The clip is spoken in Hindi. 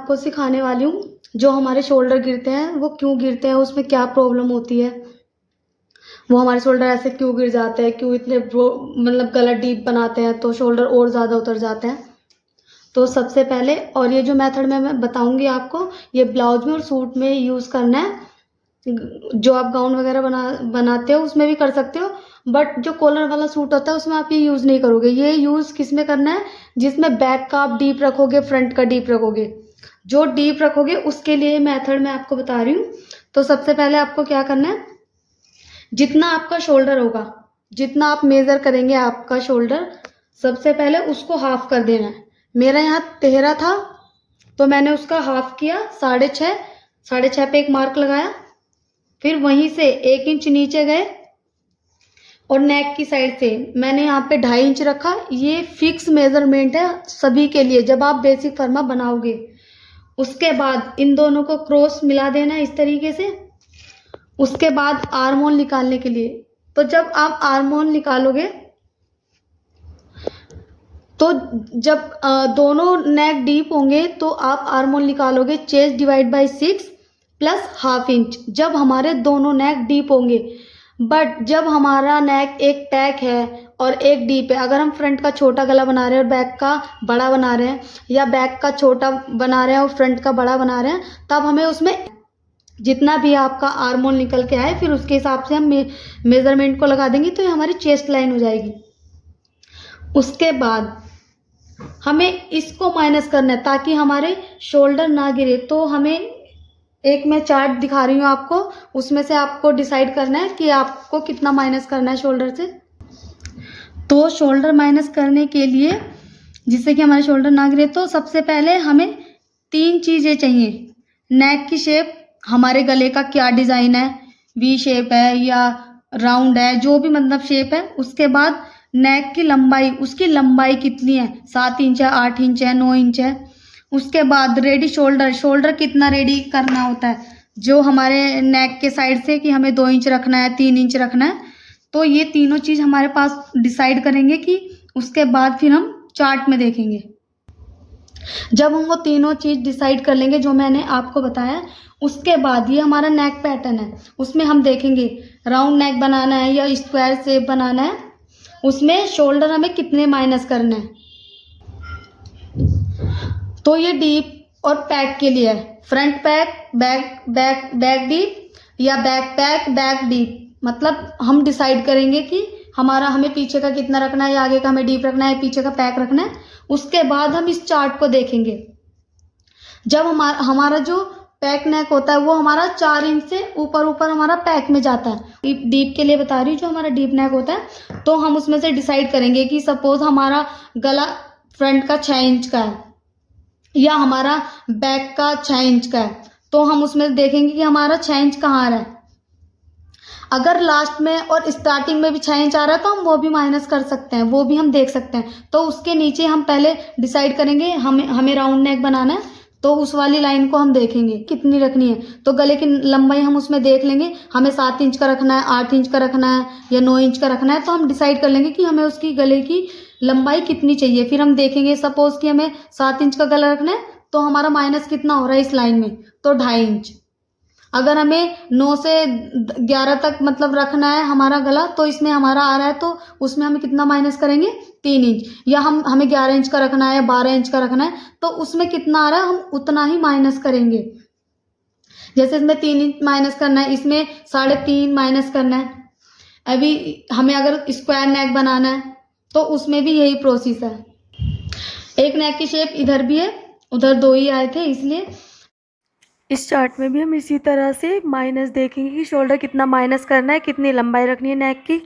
आपको सिखाने वाली हूँ जो हमारे शोल्डर गिरते हैं वो क्यों गिरते हैं, उसमें क्या प्रॉब्लम होती है, वो हमारे शोल्डर ऐसे क्यों गिर जाते हैं, क्यों इतने मतलब गला डीप बनाते हैं तो शोल्डर और ज़्यादा उतर जाते हैं। तो सबसे पहले, और ये जो मेथड मैं बताऊंगी आपको, ये ब्लाउज में और सूट में यूज़ करना है। जो आप गाउन वगैरह बनाते हो उसमें भी कर सकते हो, बट जो कॉलर वाला सूट होता है उसमें आप ये यूज़ नहीं करोगे। ये यूज़ किस में करना है, जिसमें बैक का आप डीप रखोगे, फ्रंट का डीप रखोगे। जो डीप रखोगे उसके लिए मेथड मैं आपको बता रही हूँ। तो सबसे पहले आपको क्या करना है, जितना आपका शोल्डर होगा, जितना आप मेज़र करेंगे आपका शोल्डर, सबसे पहले उसको हाफ कर देना है। मेरा यहाँ 13 था तो मैंने उसका हाफ किया, 6.5, 6.5 पे एक मार्क लगाया, फिर वहीं से 1 इंच नीचे गए और नेक की साइड से मैंने यहाँ पे 2.5 इंच रखा। ये फिक्स मेजरमेंट है सभी के लिए जब आप बेसिक फर्मा बनाओगे। उसके बाद इन दोनों को क्रॉस मिला देना है इस तरीके से। उसके बाद आर्म होल निकालने के लिए, तो जब आप आर्म होल निकालोगे तो जब दोनों नेक डीप होंगे तो आप आर्म होल निकालोगे chest divide by 6 plus ½ inch, जब हमारे दोनों नेक डीप होंगे। बट जब हमारा नेक एक पैक है और एक डीप है, अगर हम फ्रंट का छोटा गला बना रहे हैं और बैक का बड़ा बना रहे हैं, या बैक का छोटा बना रहे हैं और फ्रंट का बड़ा बना रहे हैं, तब हमें उसमें जितना भी आपका आर्म होल निकल के आए फिर उसके हिसाब से हम मेजरमेंट को लगा देंगे, तो ये हमारी चेस्ट लाइन हो जाएगी। उसके बाद हमें इसको माइनस करना है ताकि हमारे शोल्डर ना गिरे। तो हमें एक मैं चार्ट दिखा रही हूँ आपको, उसमें से आपको डिसाइड करना है कि आपको कितना माइनस करना है शोल्डर से। तो शोल्डर माइनस करने के लिए, जिससे कि हमारे शोल्डर ना गिरे, तो सबसे पहले हमें 3 चीज़ें चाहिए। नेक की शेप, हमारे गले का क्या डिज़ाइन है, वी शेप है या राउंड है, जो भी मतलब शेप है। उसके बाद नेक की लंबाई, उसकी लंबाई कितनी है, 7 इंच है, 8 इंच है, 9 इंच है। उसके बाद रेडी शोल्डर, शोल्डर कितना रेडी करना होता है जो हमारे नेक के साइड से, कि हमें 2 इंच रखना है, 3 इंच रखना है। तो ये तीनों चीज़ हमारे पास डिसाइड करेंगे कि उसके बाद फिर हम चार्ट में देखेंगे। जब हम वो तीनों चीज़ डिसाइड कर लेंगे जो मैंने आपको बताया, उसके बाद ये हमारा नेक पैटर्न है, उसमें हम देखेंगे राउंड नेक बनाना है या स्क्वायर शेप बनाना है, उसमें शोल्डर हमें कितने माइनस करना है। तो ये डीप और पैक के लिए है, फ्रंट पैक बैक डीप या बैक पैक बैक डीप। मतलब हम डिसाइड करेंगे कि हमें पीछे का कितना रखना है, या आगे का हमें डीप रखना है, पीछे का पैक रखना है। उसके बाद हम इस चार्ट को देखेंगे। जब हमारा जो पैक नेक होता है वो हमारा 4 इंच से ऊपर हमारा पैक में जाता है। डीप के लिए बता रही हूँ, जो हमारा डीप नेक होता है, तो हम उसमें से डिसाइड करेंगे कि सपोज हमारा गला फ्रंट का 6 इंच का है या हमारा बैक का 6 इंच का है, तो हम उसमें देखेंगे कि हमारा 6 इंच कहाँ आ रहा है। अगर लास्ट में और स्टार्टिंग में भी 6 इंच आ रहा है तो हम वो भी माइनस कर सकते हैं, वो भी हम देख सकते हैं। तो उसके नीचे हम पहले डिसाइड करेंगे, हमें राउंड नेक बनाना है, तो उस वाली लाइन को हम देखेंगे कितनी रखनी है। तो गले की लंबाई हम उसमें देख लेंगे, हमें 7 इंच का रखना है, 8 इंच का रखना है या 9 इंच का रखना है। तो हम डिसाइड कर लेंगे कि हमें उसकी गले की लंबाई कितनी चाहिए। फिर हम देखेंगे सपोज कि हमें 7 इंच का गला रखना है, तो हमारा माइनस कितना हो रहा है इस लाइन में, तो 2.5 इंच। अगर हमें 9 से 11 तक मतलब रखना है हमारा गला, तो इसमें हमारा आ रहा है, तो उसमें हम कितना माइनस करेंगे, 3 इंच। या हमें 11 इंच का रखना है, 12 इंच का रखना है, तो उसमें कितना आ रहा है हम उतना ही माइनस करेंगे। जैसे इसमें 3 इंच माइनस करना है, इसमें 3.5 माइनस करना है। अभी हमें अगर स्क्वायर नेक बनाना है तो उसमें भी यही प्रोसेस है। एक नेक की शेप इधर भी है, उधर 2 ही आए थे, इसलिए इस चार्ट में भी हम इसी तरह से माइनस देखेंगे कि शोल्डर कितना माइनस करना है, कितनी लंबाई रखनी है नेक की।